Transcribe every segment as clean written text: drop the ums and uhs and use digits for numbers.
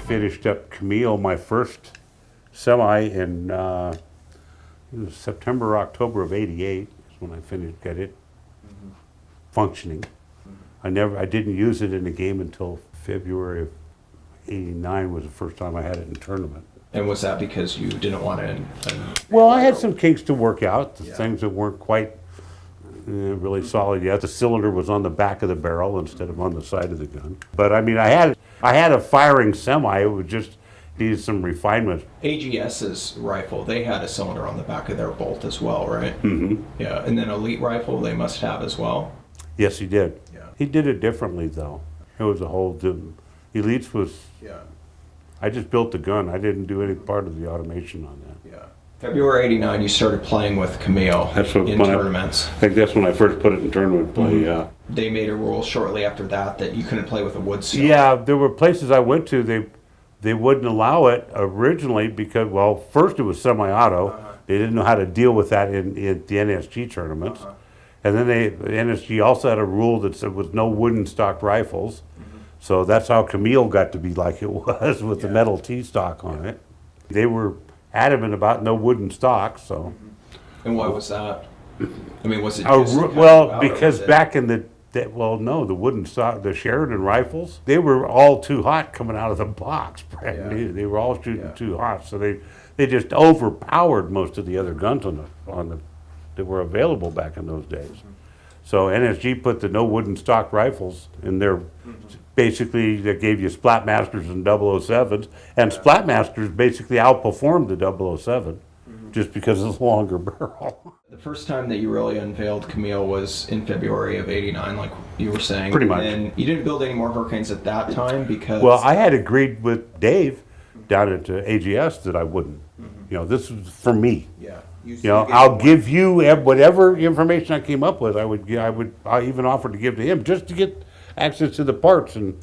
Finished up Camille, my first semi, in September, October of '88 is when I got it functioning. I didn't use it in the game until February of '89 was the first time I had it in tournament. And was that because you didn't want to? Well, I had some kinks to work out, things that weren't quite really solid yet. The cylinder was on the back of the barrel instead of on the side of the gun. But I mean, I had a firing semi. It would just needed some refinement. AGS's rifle, they had a cylinder on the back of their bolt as well, right? Mm-hmm. Yeah, and then Elite rifle, they must have as well. Yes, he did. Yeah. He did it differently, though. It was a whole Elites was. Yeah. I just built the gun. I didn't do any part of the automation on that. Yeah. February '89, you started playing with Camille in tournaments. I think that's when I first put it in tournament play. Mm-hmm. Yeah. They made a rule shortly after that you couldn't play with a wood stock. Yeah, there were places I went to. They wouldn't allow it originally because, well, first it was semi-auto. They didn't know how to deal with that in the NSG tournaments. And then the NSG also had a rule that said was no wooden stock rifles. So that's how Camille got to be like it was with the metal T-stock on it. They were adamant about no wooden stock, so. And why was that? I mean, was it just well, because back in the wooden stock, the Sheridan rifles, they were all too hot coming out of the box, brand new. They were all shooting too hot, so they just overpowered most of the other guns that were available back in those days. So NSG put the no wooden stock rifles in there. Basically, that gave you Splatmasters and 007s, and Splatmasters basically outperformed the 007 just because of the longer barrel. The first time that you really unveiled Camille was in February of '89, like you were saying. Pretty much. And you didn't build any more Hurricanes at that time because... Well, I had agreed with Dave down at AGS that I wouldn't. You know, this was for me. Yeah. You know, I'll give you whatever information I came up with. I even offered to give to him just to get access to the parts, and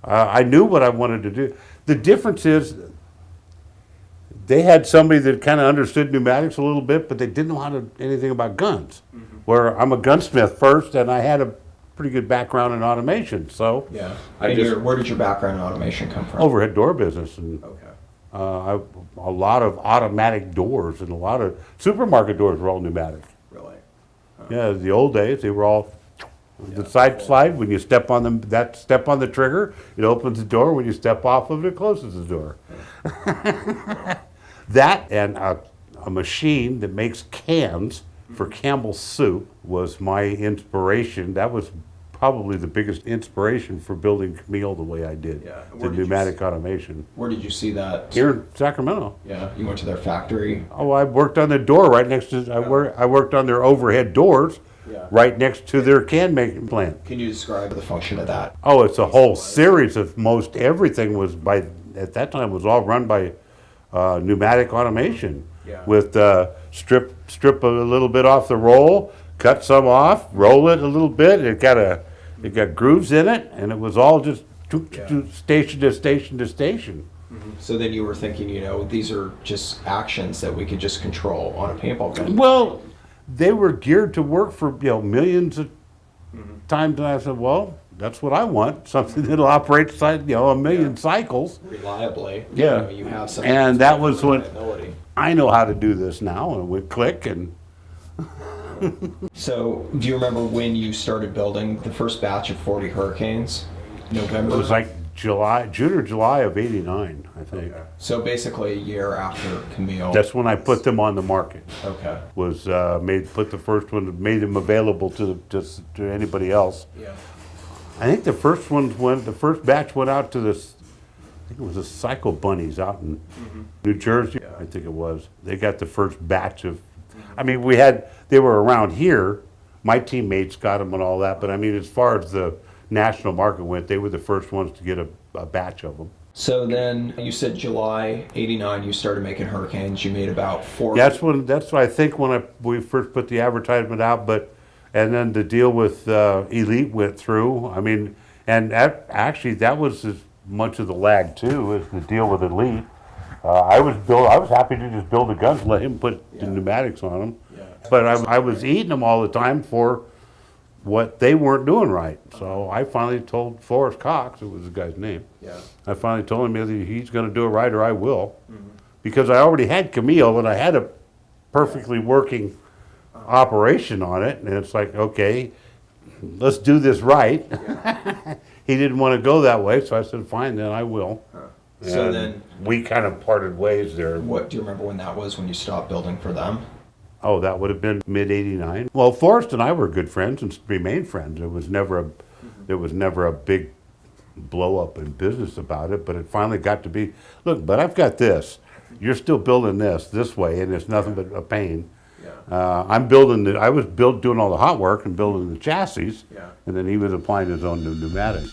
I knew what I wanted to do. The difference is they had somebody that kind of understood pneumatics a little bit, but they didn't know anything about guns. Where I'm a gunsmith first, and I had a pretty good background in automation. So where did your background in automation come from? Overhead door business, and a lot of automatic doors, and a lot of supermarket doors were all pneumatic. Really? Yeah, the old days they were all. The side slide, when you step on them, that step on the trigger, it opens the door. When you step off of it, it closes the door. That and a machine that makes cans for Campbell's soup was my inspiration. That was probably the biggest inspiration for building Camille the way I did, the pneumatic automation. Where did you see that? Here in Sacramento. Yeah, you went to their factory? Oh, I worked on the door right next to, I worked on their overhead doors. Right next to their can making plant. Can you describe the function of that? Oh, it's a whole series of most everything was at that time was all run by pneumatic automation. With strip a little bit off the roll, cut some off, roll it a little bit. It got grooves in it, and it was all just station to station to station. So then you were thinking, these are just actions that we could just control on a paintball gun. Well, they were geared to work for millions of times, and I said, well, that's what I want, something that'll operate a million cycles reliably. Yeah, you have some. And that was when I know how to do this now, and we click and. So, do you remember when you started building the first batch of 40 Hurricanes? November. It was like June or July of '89, I think. Okay. So basically a year after Camille. That's when I put them on the market. Okay. Was put the first one, made them available to anybody else. Yeah. I think the first batch went out to this. I think it was the Cycle Bunnies out in New Jersey. Yeah. I think it was. They got the first batch of. I mean, they were around here. My teammates got them and all that, but I mean, as far as the national market went, they were the first ones to get a batch of them. So then you said July '89 you started making Hurricanes. You made about 4. That's what I think when we first put the advertisement out, and then the deal with Elite went through. I mean, and actually that was as much of the lag too as the deal with Elite. I was happy to just build the guns and let him put the pneumatics on them. Yeah. But I was eating them all the time for what they weren't doing right. So I finally told Forrest Cox, it was the guy's name. Yeah. I finally told him either he's going to do it right or I will, because I already had Camille and I had a perfectly working operation on it, and it's like, okay, let's do this right. He didn't want to go that way, so I said, fine, then I will. So And then, we kind of parted ways there. what do you remember when that was, when you stopped building for them? Oh, that would have been mid-'89. Well, Forrest and I were good friends and remained friends. There was never a big blow up in business about it, but it finally got to be, look, but I've got this. You're still building this way, and it's nothing but a pain. I'm building I was doing all the hot work and building the chassis, Yeah. and then he was applying his own new pneumatics.